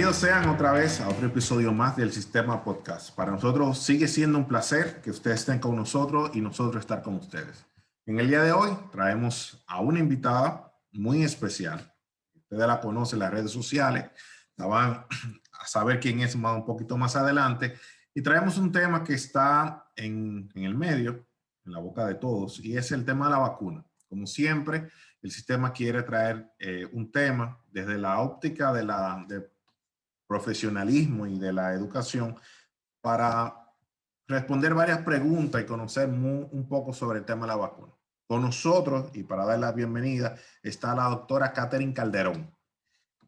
Bienvenidos sean otra vez a otro episodio más del Sistema Podcast. Para nosotros sigue siendo un placer que ustedes estén con nosotros y nosotros estar con ustedes. En el día de hoy traemos a una invitada muy especial. Ustedes la conocen en las redes sociales, la van a saber quién es un poquito más adelante. Y traemos un tema que está en el medio, en la boca de todos, y es el tema de la vacuna. Como siempre, el sistema quiere traer un tema desde la óptica de profesionalismo y de la educación para responder varias preguntas y conocer un poco sobre el tema de la vacuna. Con nosotros, y para dar la bienvenida, está la doctora Catherine Calderón.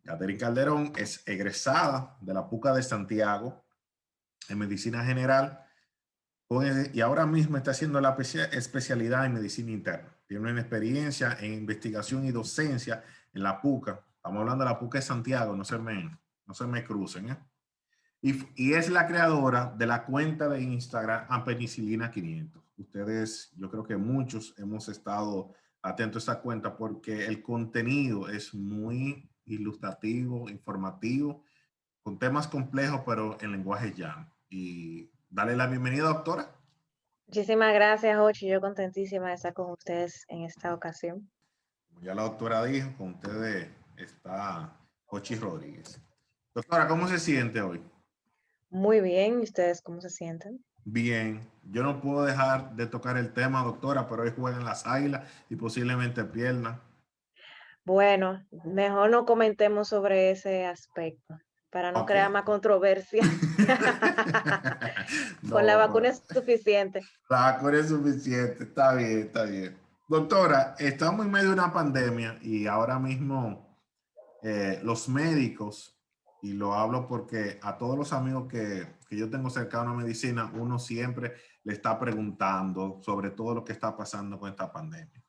Catherine Calderón es egresada de la PUCA de Santiago en Medicina General y ahora mismo está haciendo la especialidad en Medicina Interna. Tiene una experiencia en investigación y docencia en la PUCA. Estamos hablando de la PUCA de Santiago, no se me crucen, ¿eh? Y es la creadora de la cuenta de Instagram Ampicilina 500. Ustedes, yo creo que muchos hemos estado atentos a esa cuenta porque el contenido es muy ilustrativo, informativo, con temas complejos, pero en lenguaje llano. Y dale la bienvenida, doctora. Muchísimas gracias, Ochi. Yo contentísima de estar con ustedes en esta ocasión. Como ya la doctora dijo, con ustedes está Jochi Rodríguez. Doctora, ¿cómo se siente hoy? Muy bien, ¿y ustedes cómo se sienten? Bien, yo no puedo dejar de tocar el tema, doctora, pero hoy juegan las Águilas y posiblemente pierdan. Bueno, mejor no comentemos sobre ese aspecto para no Ok. crear más controversia. Con la No, vacuna es suficiente. la vacuna es suficiente, está bien, está bien. Doctora, estamos en medio de una pandemia y ahora mismo los médicos, y lo hablo porque a todos los amigos que yo tengo cercanos a medicina, uno siempre le está preguntando sobre todo lo que está pasando con esta pandemia.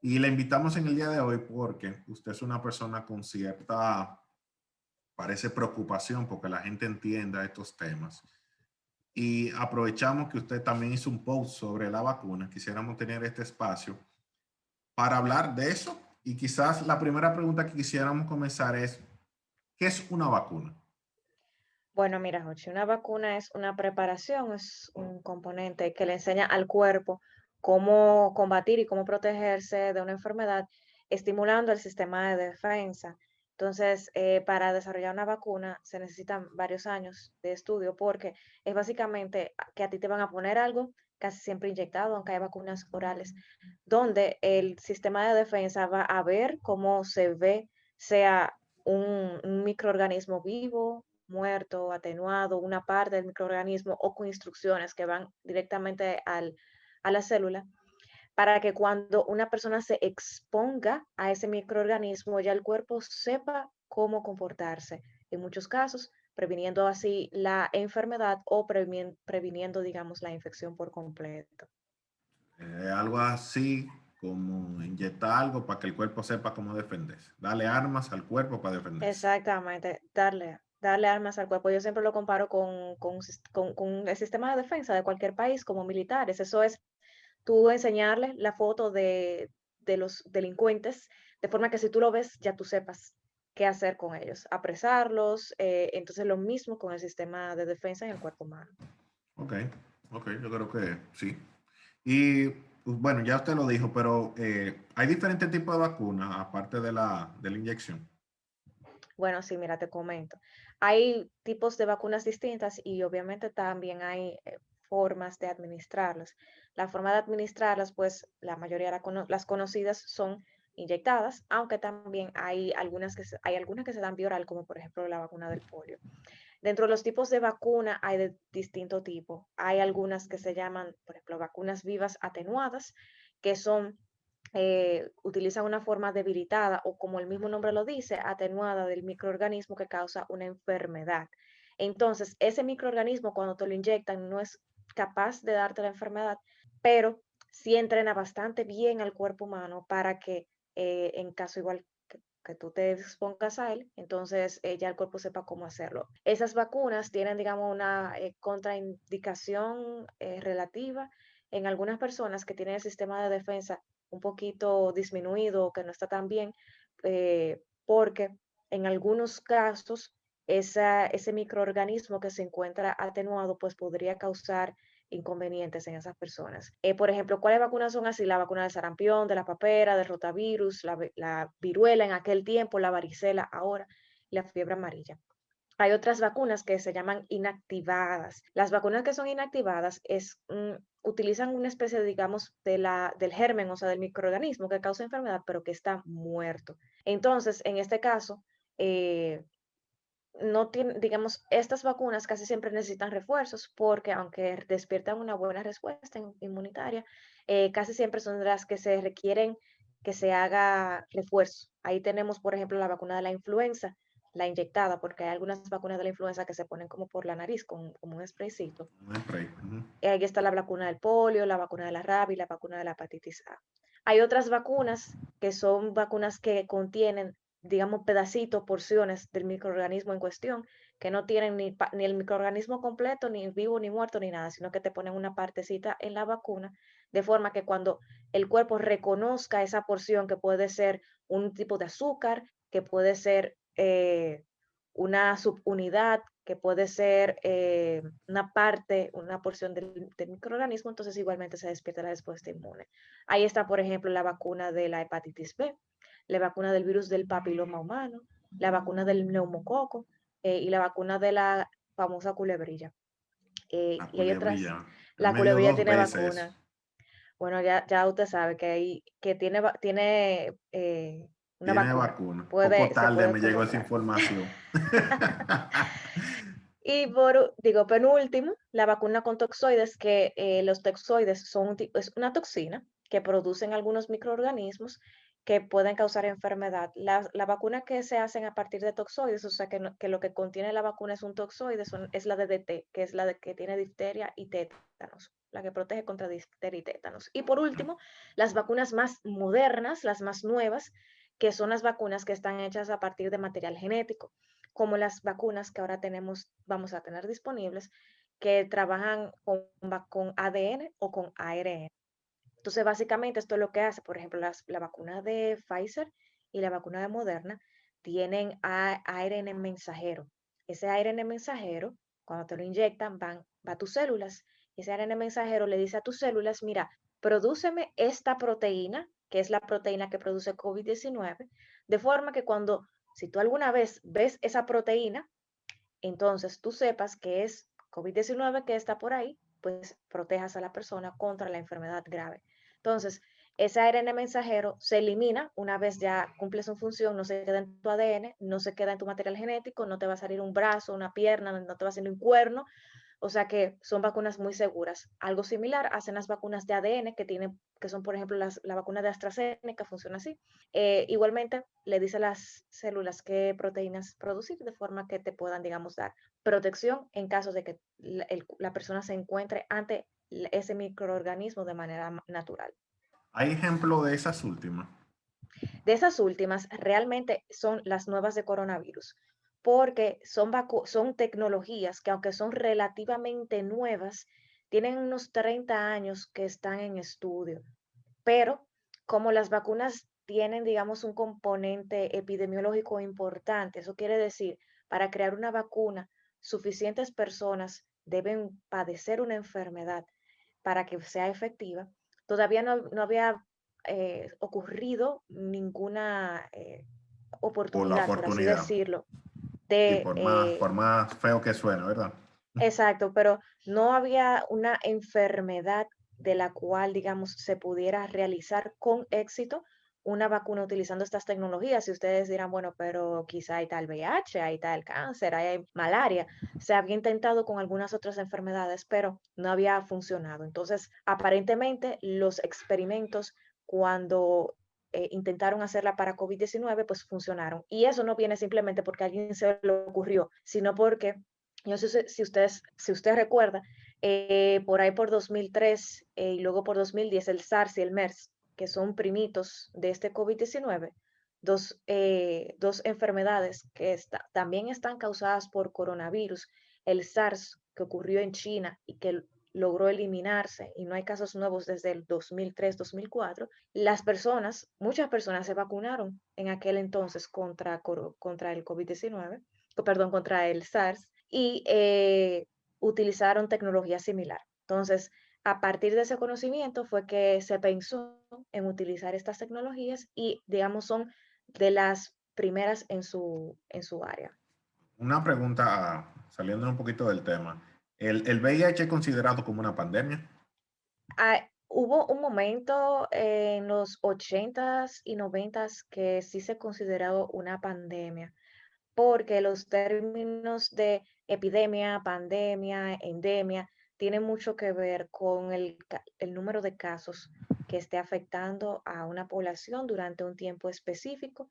Y le invitamos en el día de hoy porque usted es una persona con cierta, parece preocupación porque la gente entienda estos temas. Y aprovechamos que usted también hizo un post sobre la vacuna. Quisiéramos tener este espacio para hablar de eso. Y quizás la primera pregunta que quisiéramos comenzar es, ¿qué es una vacuna? Bueno, mira, Ochi, una vacuna es una preparación, es un componente que le enseña al cuerpo cómo combatir y cómo protegerse de una enfermedad, estimulando el sistema de defensa. Entonces, para desarrollar una vacuna se necesitan varios años de estudio porque es básicamente que a ti te van a poner algo casi siempre inyectado, aunque hay vacunas orales, donde el sistema de defensa va a ver cómo se ve, sea un microorganismo vivo, muerto, atenuado, una parte del microorganismo o con instrucciones que van directamente a la célula, para que cuando una persona se exponga a ese microorganismo, ya el cuerpo sepa cómo comportarse. En muchos casos, previniendo así la enfermedad o previniendo, digamos, la infección por completo. Algo así como inyectar algo para que el cuerpo sepa cómo defenderse. Dale armas al cuerpo para defenderse. Exactamente, darle armas al cuerpo. Yo siempre lo comparo con el sistema de defensa de cualquier país como militares. Eso es tú enseñarles la foto de los delincuentes, de forma que si tú lo ves, ya tú sepas qué hacer con ellos, apresarlos. Entonces, lo mismo con el sistema de defensa en el cuerpo humano. Ok, ok, yo creo que sí. Y pues, bueno, ya usted lo dijo, pero hay diferentes tipos de vacunas aparte de la inyección. Bueno, sí, mira, te comento. Hay tipos de vacunas distintas y obviamente también hay formas de administrarlas. La forma de administrarlas, pues la mayoría las conocidas son inyectadas, aunque también hay algunas que se dan vía oral, como por ejemplo la vacuna del polio. Dentro de los tipos de vacuna hay de distinto tipo. Hay algunas que se llaman, por ejemplo, vacunas vivas atenuadas, que son utilizan una forma debilitada o como el mismo nombre lo dice, atenuada del microorganismo que causa una enfermedad. Entonces, ese microorganismo cuando te lo inyectan no es capaz de darte la enfermedad, pero sí entrena bastante bien al cuerpo humano para que en caso igual que tú te expongas a él, entonces ya el cuerpo sepa cómo hacerlo. Esas vacunas tienen, digamos, una contraindicación relativa en algunas personas que tienen el sistema de defensa un poquito disminuido, que no está tan bien, porque en algunos casos ese microorganismo que se encuentra atenuado, pues podría causar inconvenientes en esas personas. Por ejemplo, ¿cuáles vacunas son así? La vacuna del sarampión, de la papera, del rotavirus, la viruela en aquel tiempo, la varicela ahora, y la fiebre amarilla. Hay otras vacunas que se llaman inactivadas. Las vacunas que son inactivadas utilizan una especie, digamos, del germen, o sea, del microorganismo que causa enfermedad, pero que está muerto. Entonces, en este caso, eh, no tiene, digamos, estas vacunas casi siempre necesitan refuerzos porque aunque despiertan una buena respuesta inmunitaria, casi siempre son de las que se requieren que se haga refuerzo. Ahí tenemos, por ejemplo, la vacuna de la influenza, la inyectada, porque hay algunas vacunas de la influenza que se ponen como por la nariz, como un spraycito. Un spray. Ujú. Ahí está la vacuna del polio, la vacuna de la rabia y la vacuna de la hepatitis A. Hay otras vacunas que son vacunas que contienen, digamos, pedacitos, porciones del microorganismo en cuestión, que no tienen ni el microorganismo completo, ni vivo, ni muerto, ni nada, sino que te ponen una partecita en la vacuna, de forma que cuando el cuerpo reconozca esa porción, que puede ser un tipo de azúcar, que puede ser una subunidad, que puede ser una parte, una porción del microorganismo, entonces igualmente se despierta la respuesta inmune. Ahí está, por ejemplo, la vacuna de la hepatitis B, la vacuna del virus del papiloma humano, la vacuna del neumococo y la vacuna de la famosa culebrilla. La Y hay otras, culebrilla. la Me dio culebrilla dos tiene veces. vacuna. Bueno, ya usted sabe que tiene una Tiene vacuna, vacuna. Poco se tarde puede me llegó esa colocar. información. Y digo, penúltimo, la vacuna con toxoides, que los toxoides es una toxina que producen algunos microorganismos que pueden causar enfermedad. La vacuna que se hacen a partir de toxoides, o sea, que lo que contiene la vacuna es un toxoide, es la DDT, que es la que tiene difteria y tétanos, la que protege contra difteria y tétanos. Y por último, las vacunas más modernas, las más nuevas, que son las vacunas que están hechas a partir de material genético, como las vacunas que ahora vamos a tener disponibles, que trabajan con ADN o con ARN. Entonces, básicamente esto es lo que hace, por ejemplo, la vacuna de Pfizer y la vacuna de Moderna tienen ARN mensajero. Ese ARN mensajero, cuando te lo inyectan, va a tus células. Ese ARN mensajero le dice a tus células, mira, prodúceme esta proteína, que es la proteína que produce COVID-19, de forma que si tú alguna vez ves esa proteína, entonces tú sepas que es COVID-19 que está por ahí, pues protejas a la persona contra la enfermedad grave. Entonces, ese ARN mensajero se elimina una vez ya cumple su función, no se queda en tu ADN, no se queda en tu material genético, no te va a salir un brazo, una pierna, no te va a salir un cuerno, o sea que son vacunas muy seguras. Algo similar hacen las vacunas de ADN que son por ejemplo la vacuna de AstraZeneca, funciona así. Igualmente le dice a las células qué proteínas producir de forma que te puedan, digamos, dar protección en caso de que la persona se encuentre ante ese microorganismo de manera natural. Hay ejemplo de esas últimas. De esas últimas, realmente son las nuevas de coronavirus, porque son tecnologías que aunque son relativamente nuevas, tienen unos 30 años que están en estudio, pero como las vacunas tienen, digamos, un componente epidemiológico importante, eso quiere decir, para crear una vacuna, suficientes personas deben padecer una enfermedad para que sea efectiva, todavía no había ocurrido ninguna Por la oportunidad, por así oportunidad. decirlo, Y de, por más feo que suene, ¿verdad? exacto, pero no había una enfermedad de la cual, digamos, se pudiera realizar con éxito una vacuna utilizando estas tecnologías. Y ustedes dirán, bueno, pero quizá hay tal VIH, hay tal cáncer, hay malaria. Se había intentado con algunas otras enfermedades, pero no había funcionado. Entonces, aparentemente, los experimentos cuando intentaron hacerla para COVID-19, pues funcionaron. Y eso no viene simplemente porque a alguien se le ocurrió, sino porque yo no sé si usted recuerda, por ahí por 2003 y luego por 2010 el SARS y el MERS, que son primitos de este COVID-19, dos enfermedades que también están causadas por coronavirus. El SARS, que ocurrió en China y que logró eliminarse y no hay casos nuevos desde el 2003-2004, muchas personas se vacunaron en aquel entonces contra el COVID-19 perdón, contra el SARS y utilizaron tecnología similar. Entonces, a partir de ese conocimiento fue que se pensó en utilizar estas tecnologías y, digamos, son de las primeras en su área. Una pregunta, saliendo un poquito del tema. ¿El VIH es considerado como una pandemia? Hubo un momento en los 80s y 90s que sí se consideró una pandemia, porque los términos de epidemia, pandemia, endemia, tienen mucho que ver con el número de casos que esté afectando a una población durante un tiempo específico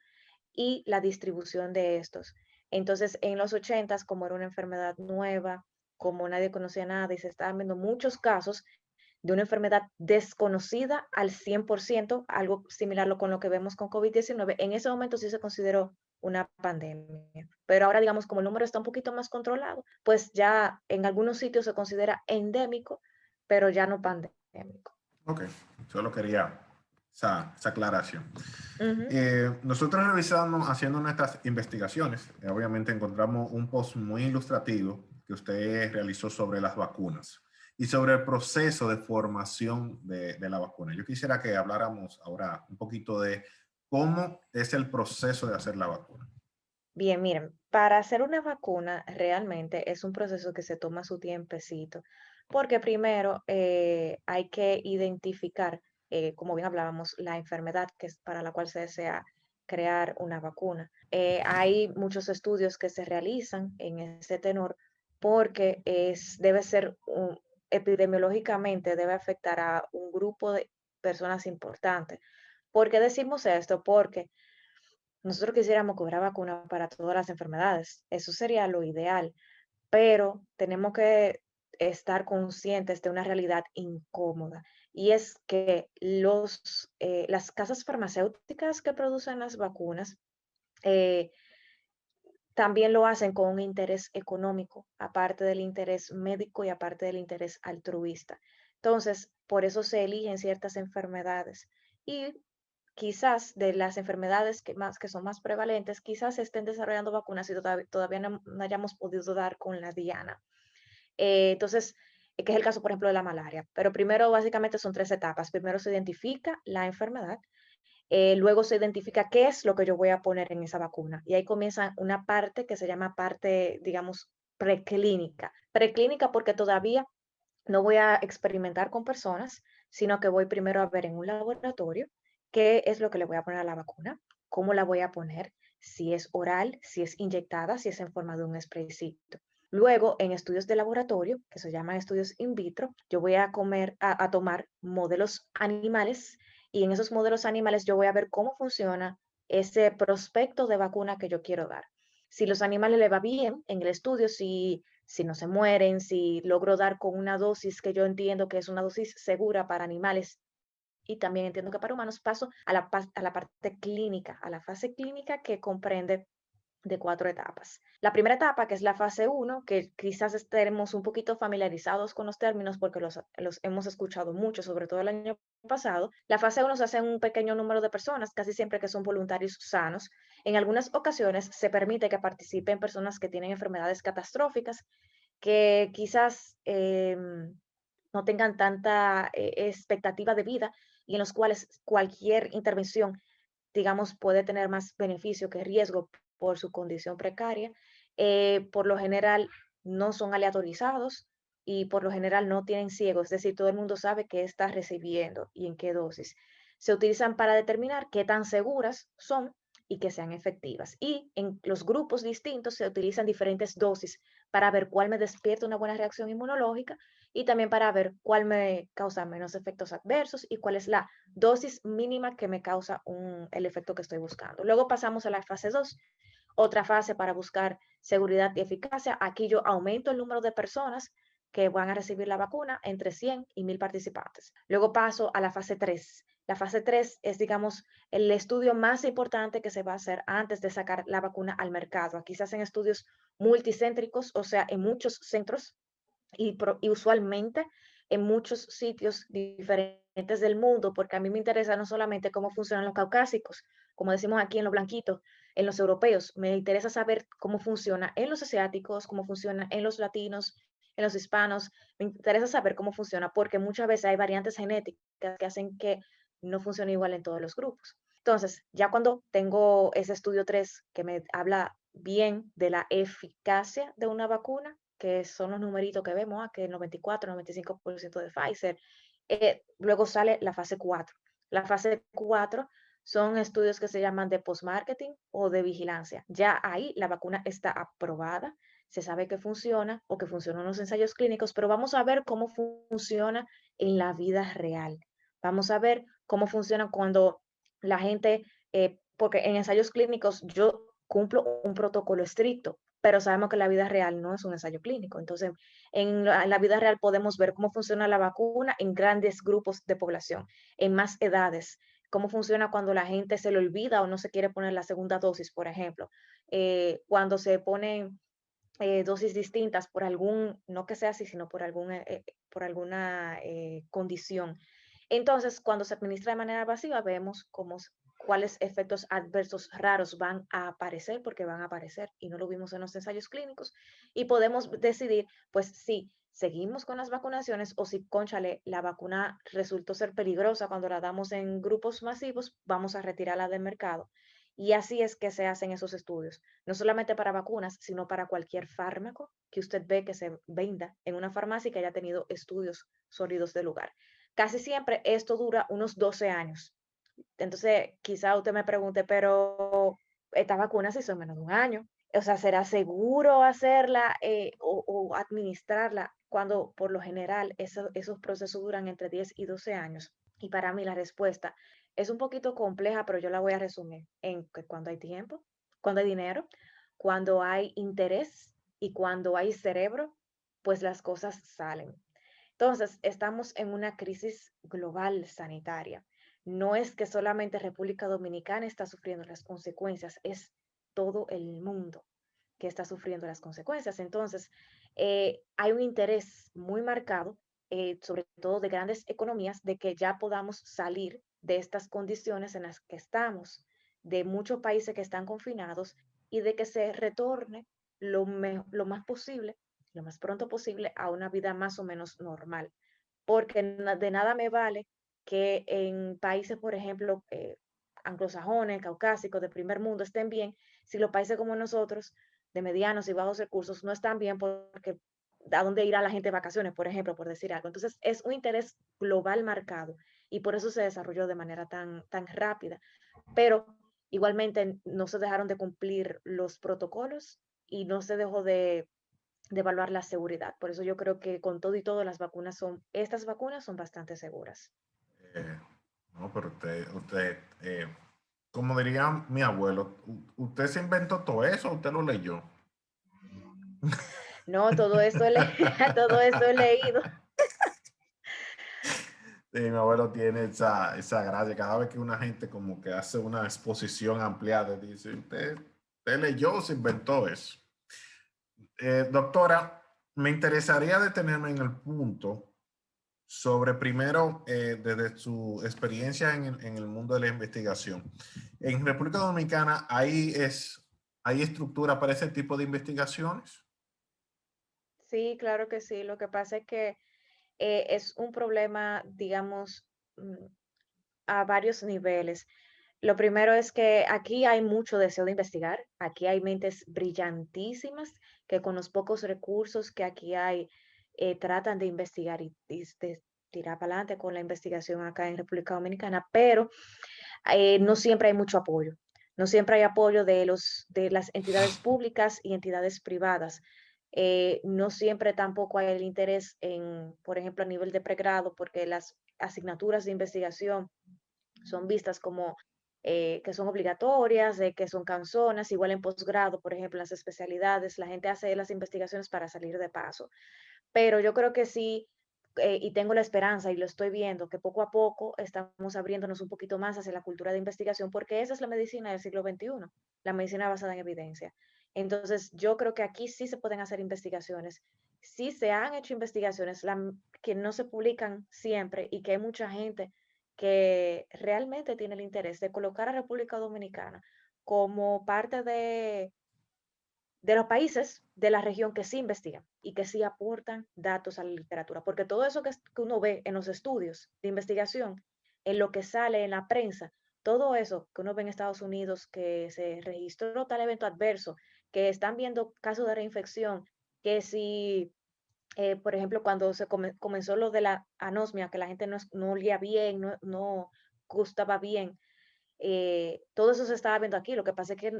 y la distribución de estos. Entonces, en los 80s, como era una enfermedad nueva, como nadie conocía nada y se estaban viendo muchos casos de una enfermedad desconocida al 100%, algo similar con lo que vemos con COVID-19, en ese momento sí se consideró una pandemia. Pero ahora, digamos, como el número está un poquito más controlado, pues ya en algunos sitios se considera endémico, pero ya no pandémico. Ok, solo quería esa aclaración. Ujú. Nosotros revisando, haciendo nuestras investigaciones, obviamente encontramos un post muy ilustrativo que usted realizó sobre las vacunas y sobre el proceso de formación de la vacuna. Yo quisiera que habláramos ahora un poquito de cómo es el proceso de hacer la vacuna. Bien, miren, para hacer una vacuna realmente es un proceso que se toma su tiempecito, porque primero hay que identificar, como bien hablábamos, la enfermedad que es para la cual se desea crear una vacuna. Hay muchos estudios que se realizan en ese tenor porque debe ser epidemiológicamente debe afectar a un grupo de personas importantes. ¿Por qué decimos esto? Porque nosotros quisiéramos que hubiera vacuna para todas las enfermedades. Eso sería lo ideal, pero tenemos que estar conscientes de una realidad incómoda y es que las casas farmacéuticas que producen las vacunas eh, también lo hacen con un interés económico, aparte del interés médico y aparte del interés altruista. Entonces, por eso se eligen ciertas enfermedades y quizás de las enfermedades que son más prevalentes, quizás se estén desarrollando vacunas y todavía no hayamos podido dar con la diana. Entonces, que es el caso, por ejemplo, de la malaria. Pero primero, básicamente, son tres etapas. Primero se identifica la enfermedad, luego se identifica qué es lo que yo voy a poner en esa vacuna. Y ahí comienza una parte que se llama parte, digamos, preclínica. Preclínica porque todavía no voy a experimentar con personas, sino que voy primero a ver en un laboratorio qué es lo que le voy a poner a la vacuna, cómo la voy a poner, si es oral, si es inyectada, si es en forma de un spraycito. Luego, en estudios de laboratorio, que se llaman estudios in vitro, yo voy a tomar modelos animales y en esos modelos animales yo voy a ver cómo funciona ese prospecto de vacuna que yo quiero dar. Si los animales le va bien en el estudio, si no se mueren, si logro dar con una dosis que yo entiendo que es una dosis segura para animales y también entiendo que para humanos, paso a la parte clínica, a la fase clínica que comprende de 4 etapas. La primera etapa, que es la fase uno, que quizás estemos un poquito familiarizados con los términos porque los hemos escuchado mucho, sobre todo el año pasado. La fase uno se hace en un pequeño número de personas, casi siempre que son voluntarios sanos. En algunas ocasiones se permite que participen personas que tienen enfermedades catastróficas, que quizás no tengan tanta expectativa de vida y en los cuales cualquier intervención, digamos, puede tener más beneficio que riesgo por su condición precaria. Por lo general no son aleatorizados y por lo general no tienen ciego, es decir, todo el mundo sabe qué está recibiendo y en qué dosis. Se utilizan para determinar qué tan seguras son y que sean efectivas. Y en los grupos distintos se utilizan diferentes dosis para ver cuál me despierta una buena reacción inmunológica y también para ver cuál me causa menos efectos adversos y cuál es la dosis mínima que me causa el efecto que estoy buscando. Luego pasamos a la fase 2, otra fase para buscar seguridad y eficacia. Aquí yo aumento el número de personas que van a recibir la vacuna entre 100 y 1000 participantes. Luego paso a la fase 3. La fase 3 es, digamos, el estudio más importante que se va a hacer antes de sacar la vacuna al mercado. Aquí se hacen estudios multicéntricos, o sea, en muchos centros y usualmente en muchos sitios diferentes del mundo, porque a mí me interesa no solamente cómo funcionan los caucásicos, como decimos aquí en los blanquitos, en los europeos. Me interesa saber cómo funciona en los asiáticos, cómo funciona en los latinos, en los hispanos. Me interesa saber cómo funciona porque muchas veces hay variantes genéticas que hacen que no funcione igual en todos los grupos. Entonces, ya cuando tengo ese estudio 3 que me habla bien de la eficacia de una vacuna, que son los numeritos que vemos, que el 94, 95% de Pfizer, luego sale la fase 4. La fase 4 son estudios que se llaman de post-marketing o de vigilancia. Ya ahí la vacuna está aprobada, se sabe que funciona o que funcionan los ensayos clínicos, pero vamos a ver cómo funciona en la vida real. Vamos a ver cómo funciona cuando la gente, porque en ensayos clínicos yo cumplo un protocolo estricto, pero sabemos que la vida real no es un ensayo clínico. Entonces, en la vida real podemos ver cómo funciona la vacuna en grandes grupos de población, en más edades, cómo funciona cuando la gente se le olvida o no se quiere poner la segunda dosis, por ejemplo, cuando se ponen dosis distintas por algún, no que sea así, sino por alguna condición. Entonces, cuando se administra de manera pasiva, vemos cuáles efectos adversos raros van a aparecer, porque van a aparecer y no lo vimos en los ensayos clínicos, y podemos decidir, pues si seguimos con las vacunaciones o si, cónchale, la vacuna resultó ser peligrosa cuando la damos en grupos masivos, vamos a retirarla del mercado. Y así es que se hacen esos estudios, no solamente para vacunas, sino para cualquier fármaco que usted ve que se venda en una farmacia y que haya tenido estudios sólidos del lugar. Casi siempre esto dura unos 12 años. Entonces, quizá usted me pregunte, pero esta vacuna se hizo en menos de un año. O sea, ¿será seguro hacerla o administrarla cuando por lo general esos procesos duran entre 10 y 12 años? Y para mí la respuesta es un poquito compleja, pero yo la voy a resumir en que cuando hay tiempo, cuando hay dinero, cuando hay interés y cuando hay cerebro, pues las cosas salen. Entonces, estamos en una crisis global sanitaria. No es que solamente República Dominicana está sufriendo las consecuencias, es todo el mundo que está sufriendo las consecuencias. Entonces, hay un interés muy marcado, sobre todo de grandes economías, de que ya podamos salir de estas condiciones en las que estamos, de muchos países que están confinados y de que se retorne lo más posible, lo más pronto posible, a una vida más o menos normal. Porque de nada me vale que en países, por ejemplo, anglosajones, caucásicos, de primer mundo, estén bien, si los países como nosotros, de medianos y bajos recursos, no están bien porque a dónde irá la gente de vacaciones, por ejemplo, por decir algo. Entonces, es un interés global marcado y por eso se desarrolló de manera tan rápida. Pero igualmente no se dejaron de cumplir los protocolos y no se dejó de evaluar la seguridad. Por eso yo creo que con todo y todo estas vacunas son bastante seguras. Eh, no, pero como diría mi abuelo, ¿usted se inventó todo eso o usted lo leyó? No, todo eso, todo eso he leído. Sí, mi abuelo tiene esa gracia. Cada vez que una gente como que hace una exposición ampliada, dice, usted leyó o se inventó eso. Doctora, me interesaría detenerme en el punto sobre primero, desde su experiencia en el mundo de la investigación. En República Dominicana, ¿hay estructura para ese tipo de investigaciones? Sí, claro que sí. Lo que pasa es que es un problema, digamos, a varios niveles. Lo primero es que aquí hay mucho deseo de investigar, aquí hay mentes brillantísimas que con los pocos recursos que aquí hay tratan de investigar y de tirar para adelante con la investigación acá en República Dominicana, pero no siempre hay mucho apoyo. No siempre hay apoyo de las entidades públicas y entidades privadas. No siempre tampoco hay el interés en, por ejemplo, a nivel de pregrado, porque las asignaturas de investigación son vistas como que son obligatorias, de que son canzonas, igual en posgrado, por ejemplo, en las especialidades, la gente hace las investigaciones para salir de paso. Pero yo creo que sí, y tengo la esperanza y lo estoy viendo, que poco a poco estamos abriéndonos un poquito más hacia la cultura de investigación, porque esa es la medicina del siglo XXI, la medicina basada en evidencia. Entonces, yo creo que aquí sí se pueden hacer investigaciones, sí se han hecho investigaciones que no se publican siempre y que hay mucha gente que realmente tiene el interés de colocar a República Dominicana como parte de los países de la región que sí investigan y que sí aportan datos a la literatura, porque todo eso que uno ve en los estudios de investigación, en lo que sale en la prensa, todo eso que uno ve en Estados Unidos, que se registró tal evento adverso, que están viendo casos de reinfección, que si, por ejemplo, cuando comenzó lo de la anosmia, que la gente no olía bien, no gustaba bien, todo eso se estaba viendo aquí. Lo que pasa es que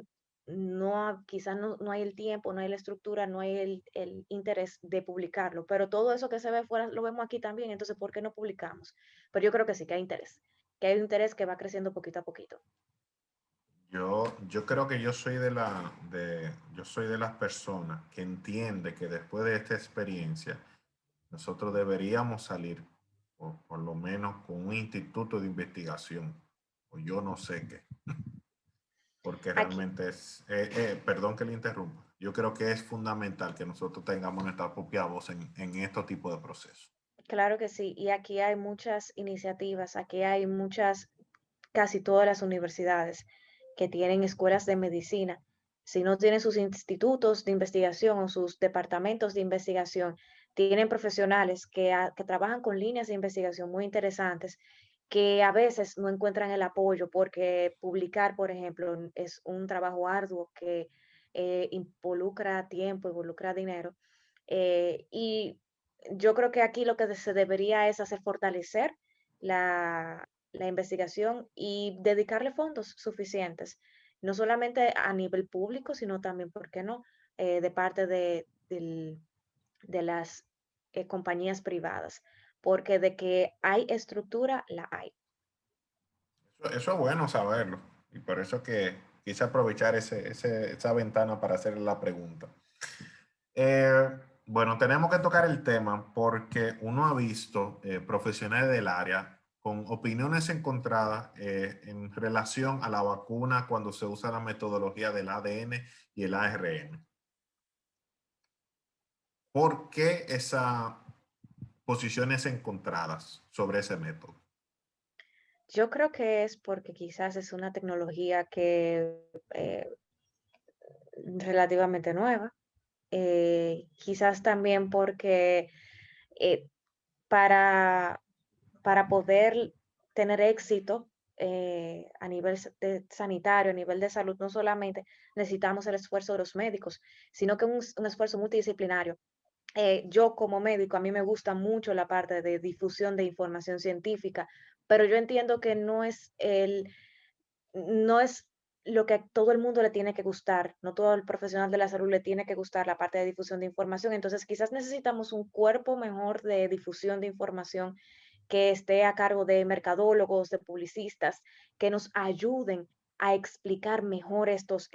quizás no hay el tiempo, no hay la estructura, no hay el interés de publicarlo, pero todo eso que se ve fuera lo vemos aquí también, entonces, ¿por qué no publicamos? Pero yo creo que sí, que hay un interés que va creciendo poquito a poquito. Yo creo que yo soy de las personas que entiende que después de esta experiencia, nosotros deberíamos salir, por lo menos, con un instituto de investigación, o yo no sé qué, porque Aquí, realmente perdón que le interrumpa, yo creo que es fundamental que nosotros tengamos nuestra propia voz en estos tipos de procesos. claro que sí, y aquí hay muchas iniciativas, aquí hay muchas, casi todas las universidades que tienen escuelas de medicina. Si no tienen sus institutos de investigación o sus departamentos de investigación, tienen profesionales que trabajan con líneas de investigación muy interesantes que a veces no encuentran el apoyo porque publicar, por ejemplo, es un trabajo arduo que involucra tiempo, involucra dinero. Y yo creo que aquí lo que se debería es hacer fortalecer la investigación y dedicarle fondos suficientes, no solamente a nivel público, sino también, ¿por qué no?, de parte de las compañías privadas, porque de que hay estructura, la hay. Eso es bueno saberlo, y por eso que quise aprovechar esa ventana para hacer la pregunta. Bueno, tenemos que tocar el tema porque uno ha visto profesionales del área con opiniones encontradas en relación a la vacuna cuando se usa la metodología del ADN y el ARN. ¿Por qué esas posiciones encontradas sobre ese método? Yo creo que es porque quizás es una tecnología que relativamente nueva, quizás también porque eh, para, para poder tener éxito a nivel sanitario, a nivel de salud, no solamente necesitamos el esfuerzo de los médicos, sino que un esfuerzo multidisciplinario. Yo como médico, a mí me gusta mucho la parte de difusión de información científica, pero yo entiendo que no es lo que a todo el mundo le tiene que gustar, no todo el profesional de la salud le tiene que gustar la parte de difusión de información. Entonces, quizás necesitamos un cuerpo mejor de difusión de información que esté a cargo de mercadólogos, de publicistas, que nos ayuden a explicar mejor estos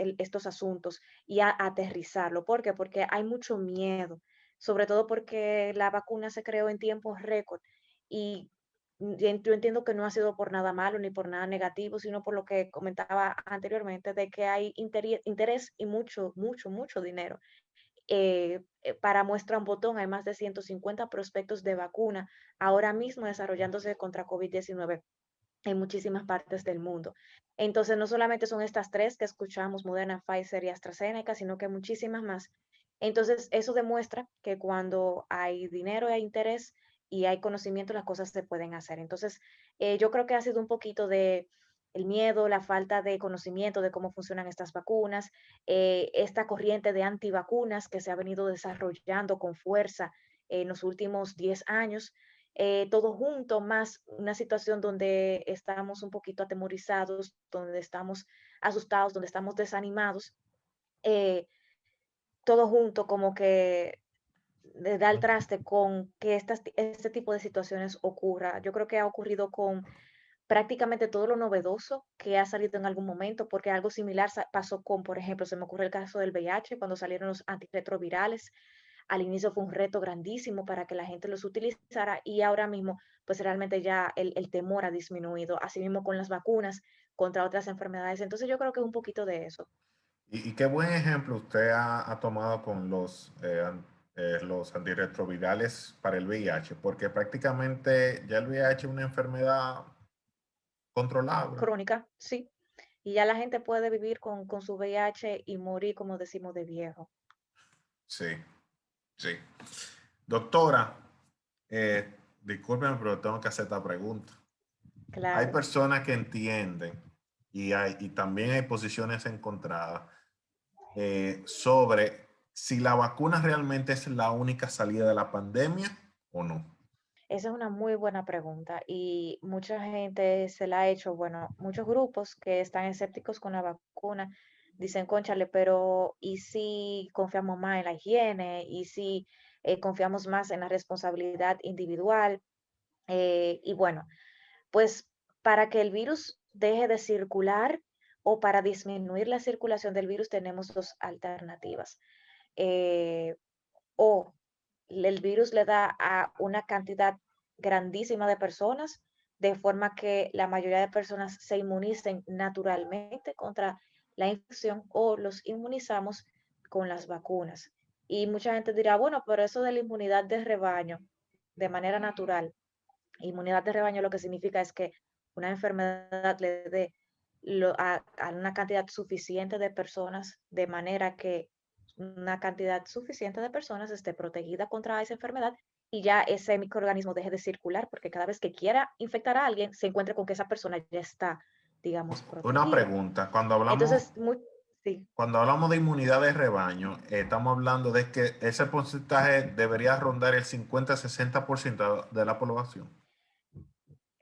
asuntos y a aterrizarlo. ¿Por qué? Porque hay mucho miedo, sobre todo porque la vacuna se creó en tiempos récord y yo entiendo que no ha sido por nada malo ni por nada negativo, sino por lo que comentaba anteriormente, de que hay interés y mucho dinero. Para muestra un botón, hay más de 150 prospectos de vacuna ahora mismo desarrollándose contra COVID-19 en muchísimas partes del mundo. Entonces, no solamente son estas tres que escuchamos, Moderna, Pfizer y AstraZeneca, sino que muchísimas más. Entonces, eso demuestra que cuando hay dinero y hay interés y hay conocimiento, las cosas se pueden hacer. Entonces, yo creo que ha sido un poquito de el miedo, la falta de conocimiento de cómo funcionan estas vacunas, esta corriente de antivacunas que se ha venido desarrollando con fuerza en los últimos 10 años, todo junto, más una situación donde estamos un poquito atemorizados, donde estamos asustados, donde estamos desanimados, eh, todo junto como que da el traste con que este tipo de situaciones ocurra. Yo creo que ha ocurrido con prácticamente todo lo novedoso que ha salido en algún momento, porque algo similar pasó con, por ejemplo, se me ocurre el caso del VIH, cuando salieron los antirretrovirales. Al inicio fue un reto grandísimo para que la gente los utilizara y ahora mismo, pues realmente ya el temor ha disminuido, así mismo con las vacunas contra otras enfermedades. Entonces yo creo que es un poquito de eso. Y qué buen ejemplo usted ha tomado con los antirretrovirales para el VIH, porque prácticamente ya el VIH es una enfermedad controlable. crónica, sí. Y ya la gente puede vivir con su VIH y morir, como decimos, de viejo. Sí, sí. Doctora, discúlpeme, pero tengo que hacer esta pregunta. Hay Claro. personas que entienden y también hay posiciones encontradas sobre si la vacuna realmente es la única salida de la pandemia o no. Esa es una muy buena pregunta y mucha gente se la ha hecho, bueno, muchos grupos que están escépticos con la vacuna dicen, cónchale, pero ¿y si confiamos más en la higiene? ¿Y si confiamos más en la responsabilidad individual? Y bueno, pues para que el virus deje de circular o para disminuir la circulación del virus tenemos dos alternativas. Eh, o el virus le da a una cantidad grandísima de personas, de forma que la mayoría de personas se inmunicen naturalmente contra la infección o los inmunizamos con las vacunas. Y mucha gente dirá, bueno, pero eso de la inmunidad de rebaño, de manera natural, inmunidad de rebaño lo que significa es que una enfermedad le dé a una cantidad suficiente de personas de manera que una cantidad suficiente de personas esté protegida contra esa enfermedad y ya ese microorganismo deje de circular porque cada vez que quiera infectar a alguien se encuentre con que esa persona ya está, digamos, Una protegida. pregunta, Entonces, sí. cuando hablamos de inmunidad de rebaño, estamos hablando de que ese porcentaje debería rondar el 50-60% de la población.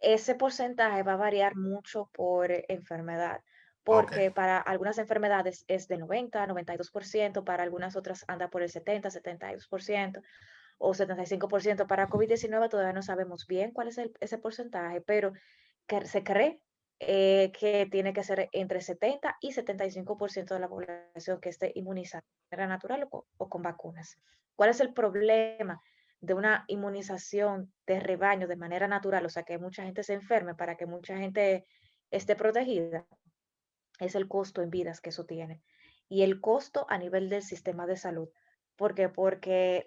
Ese porcentaje va a variar mucho por enfermedad, Ok, porque para algunas enfermedades es de 90, 92%, para algunas otras anda por el 70, 72% o 75%. Para COVID-19 todavía no sabemos bien cuál es ese porcentaje, pero que se cree que tiene que ser entre 70 y 75% de la población que esté inmunizada, de manera natural o con vacunas. ¿Cuál es el problema de una inmunización de rebaño de manera natural? O sea, que mucha gente se enferme para que mucha gente esté protegida. Es el costo en vidas que eso tiene. Y el costo a nivel del sistema de salud. ¿Por qué? Porque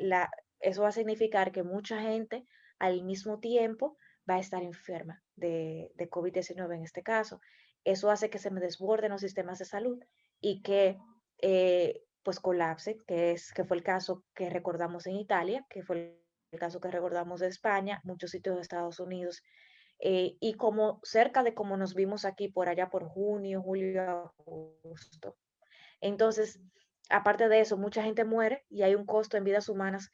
eso va a significar que mucha gente al mismo tiempo va a estar enferma de COVID-19 en este caso. Eso hace que se me desborden los sistemas de salud y que pues colapse, que fue el caso que recordamos en Italia, que fue el caso que recordamos de España, muchos sitios de Estados Unidos, y como cerca de como nos vimos aquí por allá por junio, julio, agosto. Entonces, aparte de eso, mucha gente muere y hay un costo en vidas humanas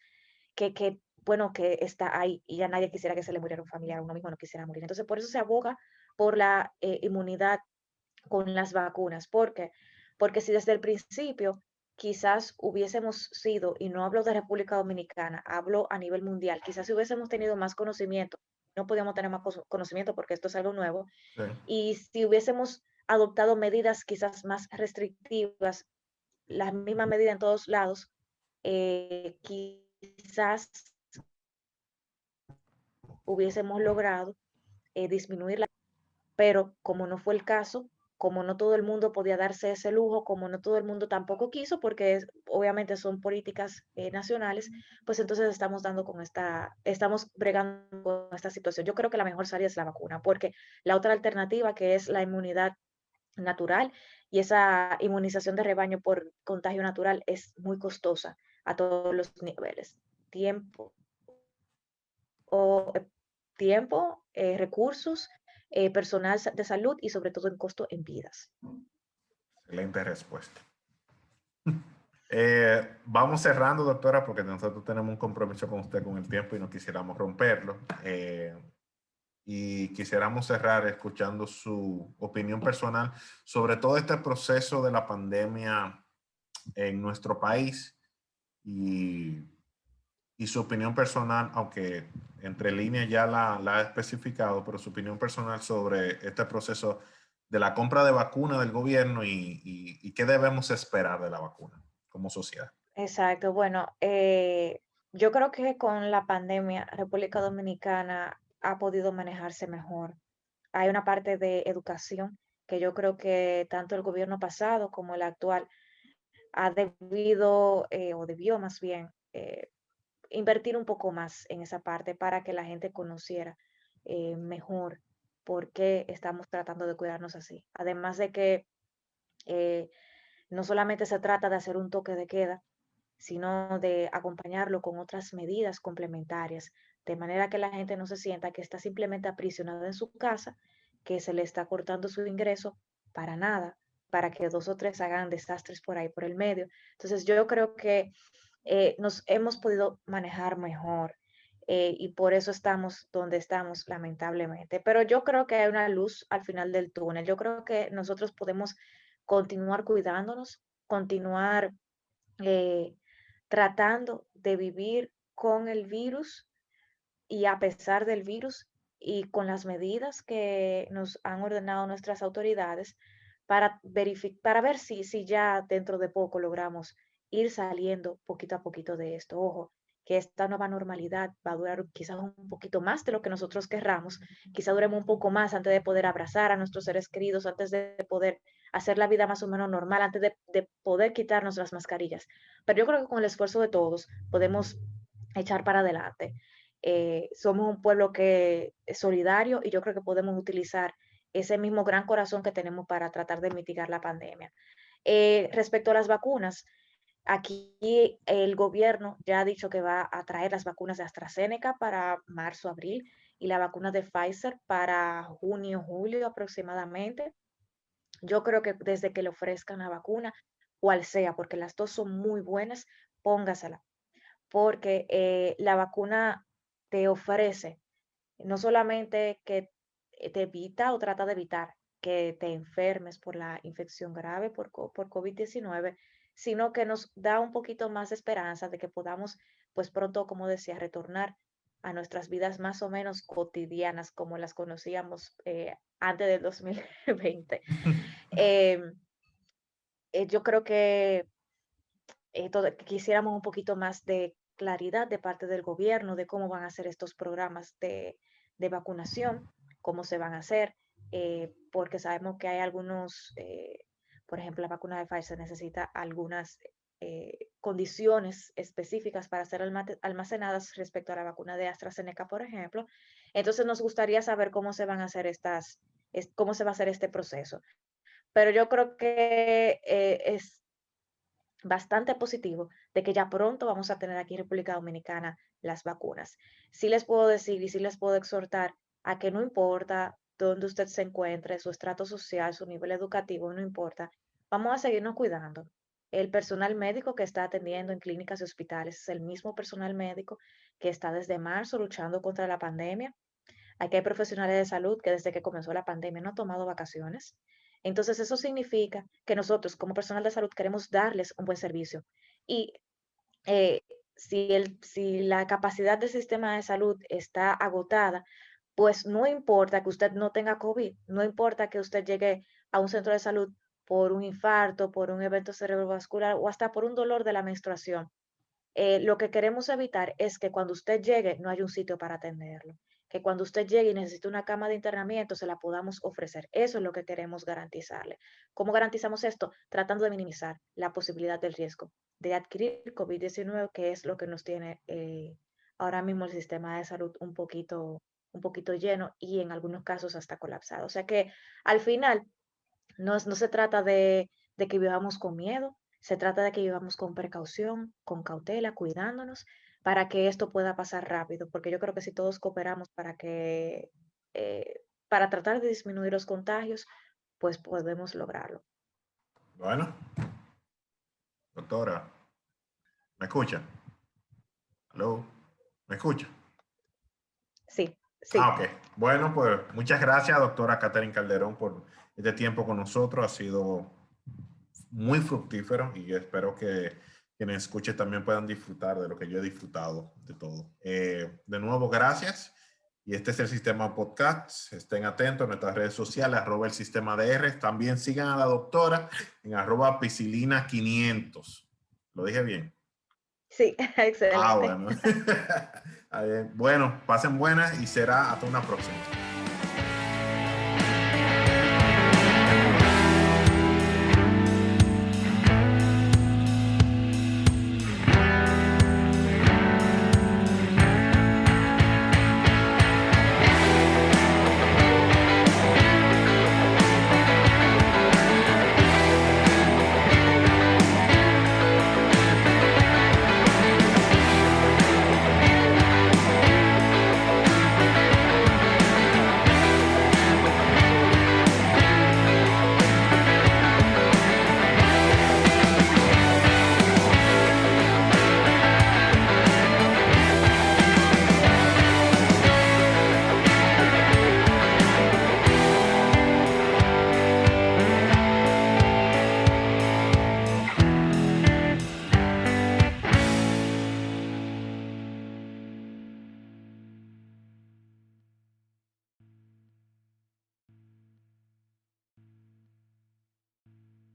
bueno, que está ahí y ya nadie quisiera que se le muriera un familiar, uno mismo no quisiera morir. Entonces, por eso se aboga por la inmunidad con las vacunas. ¿Por qué? Porque si desde el principio quizás hubiésemos sido, y no hablo de República Dominicana, hablo a nivel mundial, quizás si hubiésemos tenido más conocimiento, no podíamos tener más conocimiento porque esto es algo nuevo, sí. y si hubiésemos adoptado medidas quizás más restrictivas, las mismas medidas en todos lados, quizás hubiésemos logrado disminuir pero como no fue el caso, como no todo el mundo podía darse ese lujo, como no todo el mundo tampoco quiso, porque obviamente son políticas nacionales, pues entonces estamos bregando con esta situación. Yo creo que la mejor salida es la vacuna, porque la otra alternativa, que es la inmunidad natural y esa inmunización de rebaño por contagio natural, es muy costosa a todos los niveles. Tiempo, o tiempo, recursos, personal de salud y sobre todo en costo en vidas. Excelente respuesta. Vamos cerrando, doctora, porque nosotros tenemos un compromiso con usted con el tiempo y no quisiéramos romperlo. Y quisiéramos cerrar escuchando su opinión personal sobre todo este proceso de la pandemia en nuestro país y, y su opinión personal, aunque entre líneas ya la ha especificado, pero su opinión personal sobre este proceso de la compra de vacuna del gobierno y qué debemos esperar de la vacuna como sociedad. Exacto. Bueno, yo creo que con la pandemia República Dominicana ha podido manejarse mejor. Hay una parte de educación que yo creo que tanto el gobierno pasado como el actual ha debido, o debió más bien, invertir un poco más en esa parte para que la gente conociera mejor por qué estamos tratando de cuidarnos así. Además de que eh, no solamente se trata de hacer un toque de queda, sino de acompañarlo con otras medidas complementarias, de manera que la gente no se sienta que está simplemente aprisionada en su casa, que se le está cortando su ingreso para nada, para que dos o tres hagan desastres por ahí por el medio. Entonces yo creo que nos hemos podido manejar mejor y por eso estamos donde estamos, lamentablemente. Pero yo creo que hay una luz al final del túnel. Yo creo que nosotros podemos continuar cuidándonos, continuar eh, tratando de vivir con el virus y a pesar del virus y con las medidas que nos han ordenado nuestras autoridades para para ver si ya dentro de poco logramos ir saliendo poquito a poquito de esto. Ojo, que esta nueva normalidad va a durar quizás un poquito más de lo que nosotros querramos, quizás duremos un poco más antes de poder abrazar a nuestros seres queridos, antes de poder hacer la vida más o menos normal, antes de poder quitarnos las mascarillas. Pero yo creo que con el esfuerzo de todos podemos echar para adelante. Somos un pueblo que es solidario y yo creo que podemos utilizar ese mismo gran corazón que tenemos para tratar de mitigar la pandemia. Respecto a las vacunas, aquí el gobierno ya ha dicho que va a traer las vacunas de AstraZeneca para marzo, abril y la vacuna de Pfizer para junio, julio aproximadamente. Yo creo que desde que le ofrezcan la vacuna, cual sea, porque las dos son muy buenas, póngasela, porque la vacuna te ofrece no solamente que te evita o trata de evitar que te enfermes por la infección grave por COVID-19, sino que nos da un poquito más de esperanza de que podamos, pues pronto, como decía, retornar a nuestras vidas más o menos cotidianas como las conocíamos antes del 2020. Em, yo creo que quisiéramos un poquito más de claridad de parte del gobierno de cómo van a ser estos programas de vacunación, cómo se van a hacer, porque sabemos que hay algunos, por ejemplo, la vacuna de Pfizer necesita algunas condiciones específicas para ser almacenadas respecto a la vacuna de AstraZeneca, por ejemplo. Entonces nos gustaría saber cómo se van a hacer cómo se va a hacer este proceso. Pero yo creo que es bastante positivo de que ya pronto vamos a tener aquí en República Dominicana las vacunas. Sí les puedo decir y sí les puedo exhortar a que no importa dónde usted se encuentre, su estrato social, su nivel educativo, no importa, vamos a seguirnos cuidando. El personal médico que está atendiendo en clínicas y hospitales es el mismo personal médico que está desde marzo luchando contra la pandemia. Aquí hay profesionales de salud que desde que comenzó la pandemia no han tomado vacaciones. Entonces, eso significa que nosotros como personal de salud queremos darles un buen servicio. Y eh, si la capacidad del sistema de salud está agotada, pues no importa que usted no tenga COVID, no importa que usted llegue a un centro de salud por un infarto, por un evento cerebrovascular o hasta por un dolor de la menstruación. Lo que queremos evitar es que cuando usted llegue no haya un sitio para atenderlo, que cuando usted llegue y necesite una cama de internamiento se la podamos ofrecer. Eso es lo que queremos garantizarle. ¿Cómo garantizamos esto? Tratando de minimizar la posibilidad del riesgo de adquirir COVID-19, que es lo que nos tiene ahora mismo el sistema de salud un poquito lleno y en algunos casos hasta colapsado. O sea que al final no se trata de que vivamos con miedo, se trata de que vivamos con precaución, con cautela, cuidándonos, para que esto pueda pasar rápido, porque yo creo que si todos cooperamos para tratar de disminuir los contagios, pues podemos lograrlo. Bueno, doctora, ¿me escucha? ¿Aló? ¿Me escucha? Sí, Ah, sí, ok. Bueno, pues muchas gracias, doctora Catherine Calderón, por este tiempo con nosotros. Ha sido muy fructífero y espero que quienes escuchen también puedan disfrutar de lo que yo he disfrutado de todo. De nuevo, gracias. Y este es el Sistema Podcast. Estén atentos a nuestras redes sociales, @el Sistema DR. También sigan a la doctora en @piscilina500. ¿Lo dije bien? sí, Ah, excelente. bueno. Bueno, pasen buenas y será hasta una próxima.